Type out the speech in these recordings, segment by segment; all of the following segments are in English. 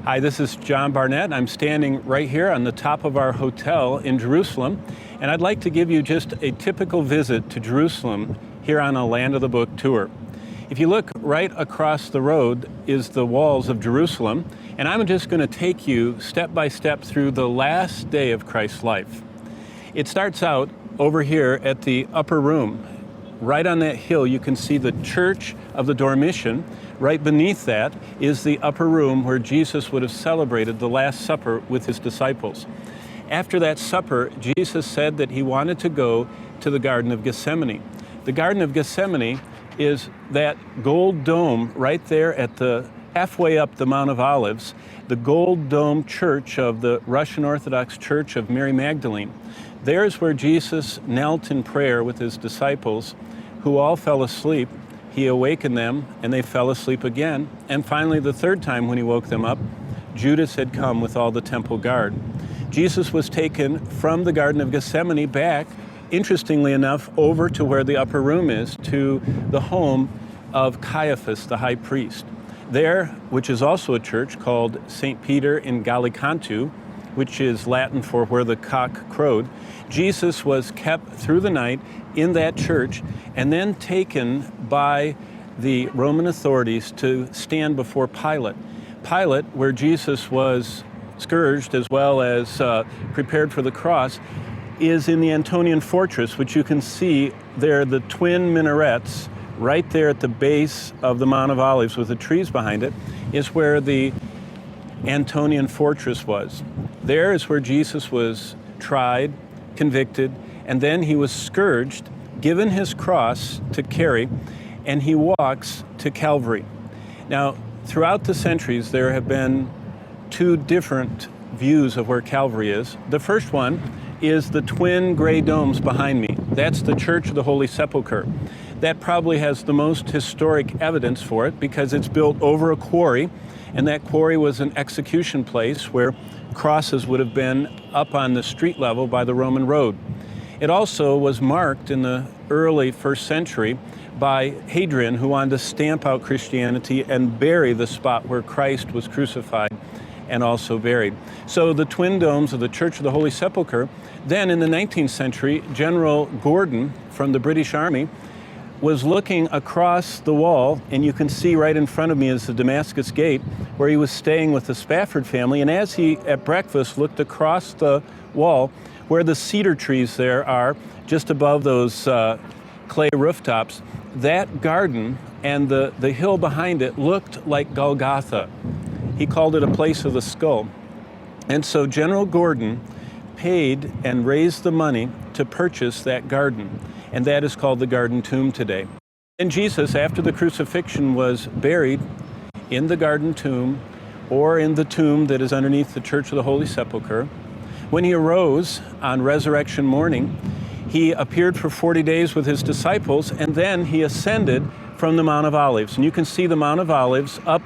Hi, this is John Barnett. I'm standing right here on the top of our hotel in Jerusalem, and I'd like to give you just a typical visit to Jerusalem here on a Land of the Book tour. If you look right across the road is the walls of Jerusalem, and I'm just going to take you step by step through the last day of Christ's life. It starts out over here at the upper room. Right on that hill you can see the Church of the Dormition. Right beneath that is the upper room where Jesus would have celebrated the Last Supper with his disciples. After that supper, Jesus said that he wanted to go to the Garden of Gethsemane. The Garden of Gethsemane is that gold dome right there at the halfway up the Mount of Olives, the gold dome church of the Russian Orthodox Church of Mary Magdalene. There's where Jesus knelt in prayer with his disciples, who all fell asleep. He awakened them, and they fell asleep again. And finally, the third time when he woke them up, Judas had come with all the temple guard. Jesus was taken from the Garden of Gethsemane back, interestingly enough, over to where the upper room is, to the home of Caiaphas, the high priest. There, which is also a church called St. Peter in Gallicantu, which is Latin for where the cock crowed, Jesus was kept through the night in that church and then taken by the Roman authorities to stand before Pilate. Pilate, where Jesus was scourged as well as prepared for the cross, is in the Antonian Fortress, which you can see there, the twin minarets right there at the base of the Mount of Olives with the trees behind it, is where the Antonian Fortress was. There is where Jesus was tried, convicted, and then he was scourged, given his cross to carry, and he walks to Calvary. Now, throughout the centuries, there have been two different views of where Calvary is. The first one is the twin gray domes behind me. That's the Church of the Holy Sepulcher. That probably has the most historic evidence for it because it's built over a quarry, and that quarry was an execution place where crosses would have been up on the street level by the Roman road. It also was marked in the early first century by Hadrian, who wanted to stamp out Christianity and bury the spot where Christ was crucified and also buried. So the twin domes of the Church of the Holy Sepulcher. Then in the 19th century, General Gordon from the British Army was looking across the wall, and you can see right in front of me is the Damascus Gate, where he was staying with the Spafford family. And as he, at breakfast, looked across the wall, where the cedar trees there are, just above those clay rooftops, that garden and the hill behind it looked like Golgotha. He called it a place of the skull. And so General Gordon paid and raised the money to purchase that garden, and that is called the Garden Tomb today. And Jesus, after the crucifixion, was buried in the Garden Tomb, or in the tomb that is underneath the Church of the Holy Sepulcher. When he arose on resurrection morning, he appeared for 40 days with his disciples, and then he ascended from the Mount of Olives. And you can see the Mount of Olives up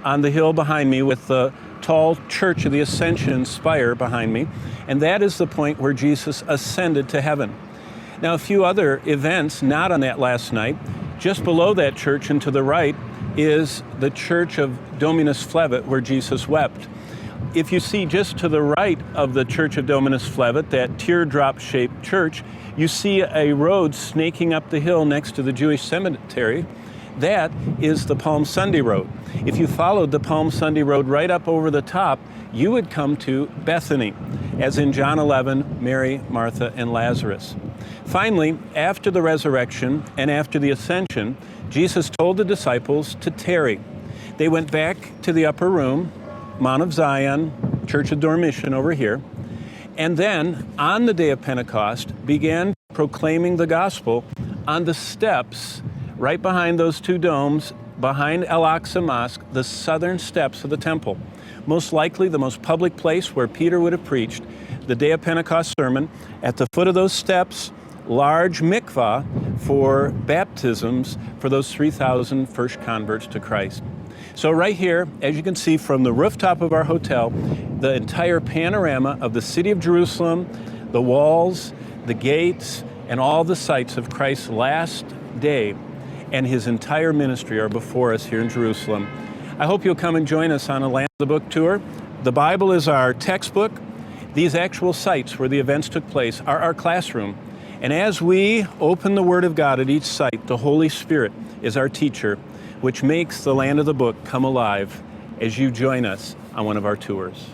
on the hill behind me with the tall Church of the Ascension spire behind me. And that is the point where Jesus ascended to heaven. Now, a few other events not on that last night. Just below that church and to the right is the Church of Dominus Flevit, where Jesus wept. If you see just to the right of the Church of Dominus Flevit, that teardrop-shaped church, you see a road snaking up the hill next to the Jewish cemetery. That is the Palm Sunday Road. If you followed the Palm Sunday Road right up over the top, you would come to Bethany, as in John 11, Mary, Martha, and Lazarus. Finally, after the resurrection and after the ascension, Jesus told the disciples to tarry. They went back to the upper room, Mount of Zion, Church of Dormition over here, and then on the day of Pentecost began proclaiming the gospel on the steps right behind those two domes, behind Al-Aqsa Mosque, the southern steps of the temple. Most likely the most public place where Peter would have preached the day of Pentecost sermon. At the foot of those steps, large mikvah for baptisms for those 3,000 first converts to Christ. So right here, as you can see from the rooftop of our hotel, the entire panorama of the city of Jerusalem, the walls, the gates, and all the sites of Christ's last day and his entire ministry are before us here in Jerusalem. I hope you'll come and join us on a Land of the Book tour. The Bible is our textbook. These actual sites where the events took place are our classroom. And as we open the Word of God at each site, the Holy Spirit is our teacher, which makes the Land of the Book come alive as you join us on one of our tours.